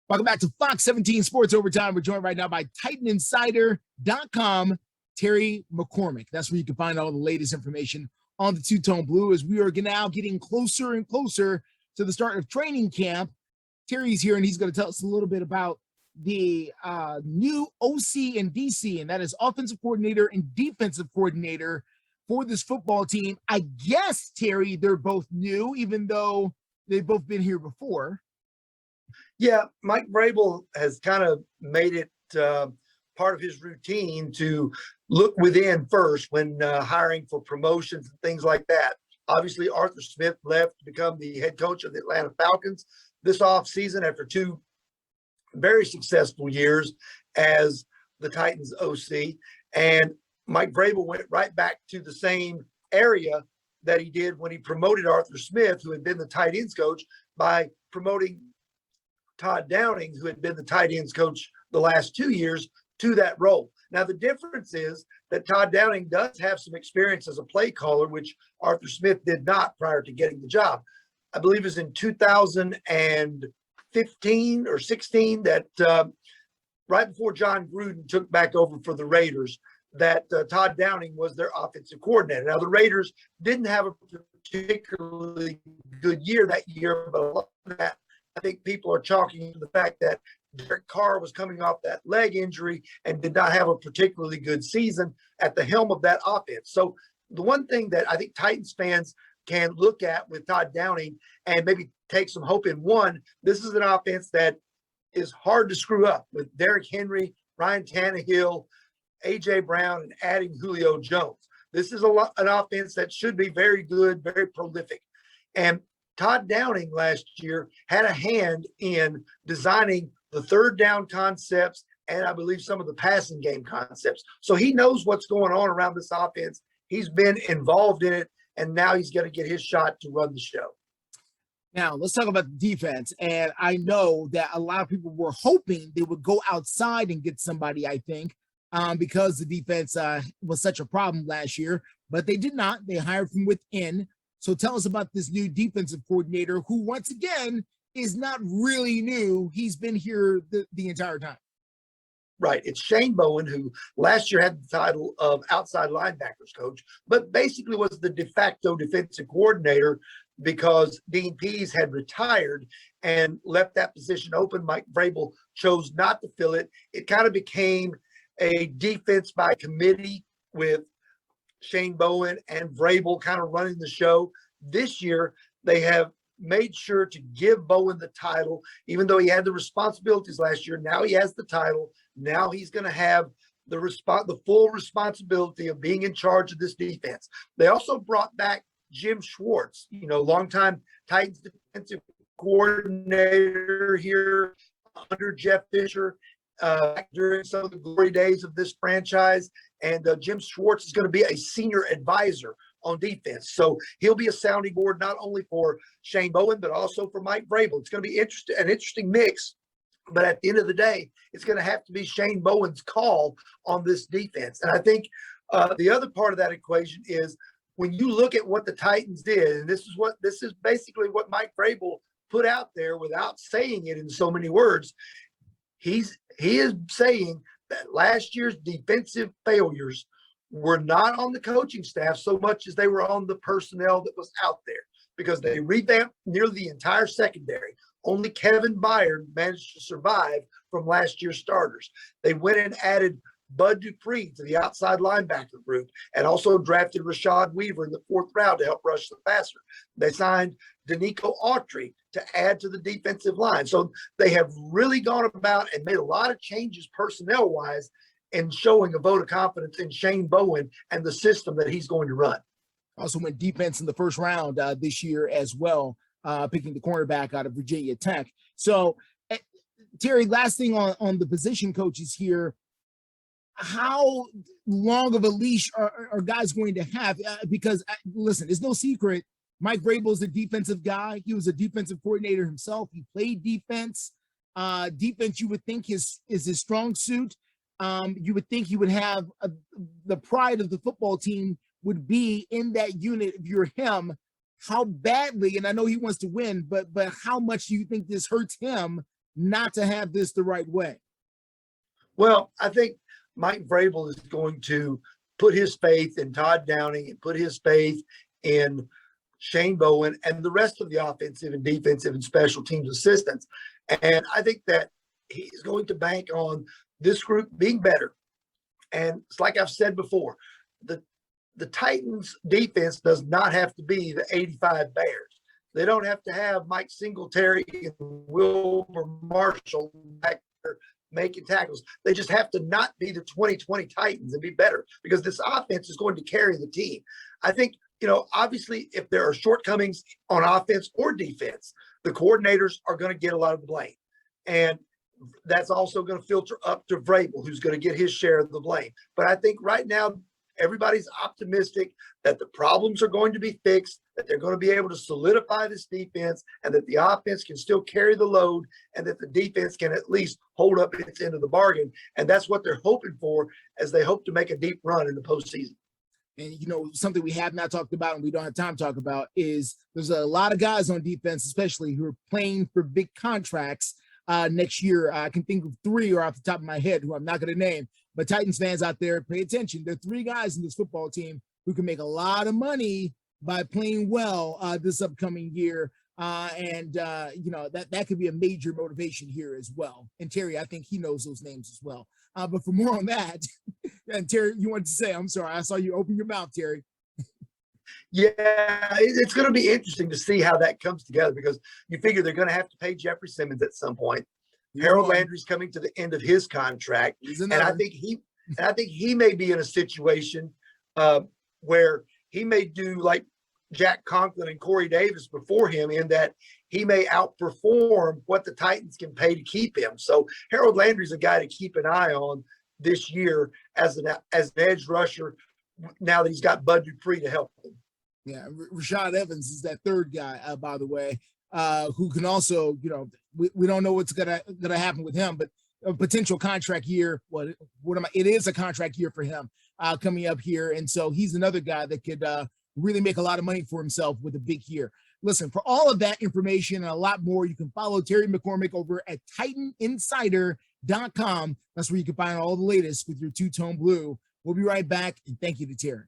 Welcome back to Fox 17 Sports Overtime. We're joined right now by TitanInsider.com, Terry McCormick. That's where you can find all the latest information on the two-tone blue as we are now getting closer and closer to the start of training camp. Terry's here, and he's going to tell us a little bit about the new OC and DC, and that is offensive coordinator and defensive coordinator for this football team. I guess, Terry, they're both new, even though they've both been here before. Yeah, Mike Vrabel has kind of made it part of his routine to look within first when hiring for promotions and things like that. Obviously, Arthur Smith left to become the head coach of the Atlanta Falcons this offseason after 2 very successful years as the Titans OC. And Mike Vrabel went right back to the same area that he did when he promoted Arthur Smith, who had been the tight ends coach, by promoting Todd Downing, who had been the tight ends coach the last 2 years, to that role. Now, the difference is that Todd Downing does have some experience as a play caller, which Arthur Smith did not prior to getting the job. I believe it was in 2015 or 16 that right before John Gruden took back over for the Raiders, that Todd Downing was their offensive coordinator. Now, the Raiders didn't have a particularly good year that year, but a lot of that, I think people are chalking to the fact that Derek Carr was coming off that leg injury and did not have a particularly good season at the helm of that offense. So the one thing that I think Titans fans can look at with Todd Downing and maybe take some hope in, one, this is an offense that is hard to screw up with Derrick Henry, Ryan Tannehill, A.J. Brown, and adding Julio Jones. This is an offense that should be very good, very prolific. And Todd Downing last year had a hand in designing the third down concepts and I believe some of the passing game concepts. So he knows what's going on around this offense. He's been involved in it, and now he's going to get his shot to run the show. Now, let's talk about the defense. And I know that a lot of people were hoping they would go outside and get somebody, I think, because the defense was such a problem last year. But they did not. They hired from within. So tell us about this new defensive coordinator who, once again, is not really new. He's been here the entire time. Right. It's Shane Bowen, who last year had the title of outside linebackers coach, but basically was the de facto defensive coordinator because Dean Pease had retired and left that position open. Mike Vrabel chose not to fill it. It kind of became a defense by committee with Shane Bowen and Vrabel kind of running the show. This year, they have made sure to give Bowen the title, even though he had the responsibilities last year. Now he has the title. Now he's going to have the full responsibility of being in charge of this defense. They also brought back Jim Schwartz, longtime Titans defensive coordinator here under Jeff Fisher during some of the glory days of this franchise. And Jim Schwartz is going to be a senior advisor on defense. So he'll be a sounding board not only for Shane Bowen, but also for Mike Vrabel. It's going to be an interesting mix. But at the end of the day, it's going to have to be Shane Bowen's call on this defense. And I think the other part of that equation is when you look at what the Titans did, and this is basically what Mike Vrabel put out there without saying it in so many words. He is saying that last year's defensive failures were not on the coaching staff so much as they were on the personnel that was out there, because they revamped nearly the entire secondary. Only Kevin Byard managed to survive from last year's starters. They went and added Bud Dupree to the outside linebacker group and also drafted Rashad Weaver in the 4th round to help rush the passer. They signed Danico Autry to add to the defensive line. So they have really gone about and made a lot of changes personnel-wise and showing a vote of confidence in Shane Bowen and the system that he's going to run. Also went defense in the 1st round this year as well, picking the cornerback out of Virginia Tech. So, Terry, last thing on the position coaches here, how long of a leash are guys going to have? Because, listen, it's no secret, Mike Vrabel is a defensive guy. He was a defensive coordinator himself. He played defense. Defense, you would think, is his strong suit. You would think he would have the pride of the football team would be in that unit if you're him. How badly, and I know he wants to win, but how much do you think this hurts him not to have this the right way? Well, I think Mike Vrabel is going to put his faith in Todd Downing and put his faith in Shane Bowen and the rest of the offensive and defensive and special teams assistants. And I think that he's going to bank on this group being better. And it's like I've said before, the Titans defense does not have to be the 85 Bears. They don't have to have Mike Singletary and Wilbur Marshall back there making tackles. They just have to not be the 2020 Titans and be better, because this offense is going to carry the team. I think, obviously, if there are shortcomings on offense or defense, the coordinators are going to get a lot of the blame. And that's also going to filter up to Vrabel, who's going to get his share of the blame. But I think right now, everybody's optimistic that the problems are going to be fixed, that they're going to be able to solidify this defense, and that the offense can still carry the load, and that the defense can at least hold up its end of the bargain. And that's what they're hoping for as they hope to make a deep run in the postseason. And, something we have not talked about and we don't have time to talk about is there's a lot of guys on defense, especially who are playing for big contracts next year. I can think of three or off the top of my head who I'm not going to name, but Titans fans out there, pay attention. There are three guys in this football team who can make a lot of money by playing well this upcoming year. That could be a major motivation here as well. And Terry, I think he knows those names as well. But for more on that, and Terry, you wanted to say, I'm sorry, I saw you open your mouth, Terry. Yeah, it's going to be interesting to see how that comes together, because you figure they're going to have to pay Jeffrey Simmons at some point. Harold Landry's coming to the end of his contract, and I think he may be in a situation where he may do like Jack Conklin and Corey Davis before him, in that he may outperform what the Titans can pay to keep him. So Harold Landry's a guy to keep an eye on this year as an edge rusher, now that he's got Bud Dupree to help him. Yeah, Rashad Evans is that third guy, by the way, who can also, we don't know what's gonna happen with him, but a potential contract year. It is a contract year for him coming up here, and so he's another guy that could really make a lot of money for himself with a big year. Listen, for all of that information and a lot more, you can follow Terry McCormick over at TitanInsider.com. That's where you can find all the latest with your two-tone blue. We'll be right back, and thank you to Terry.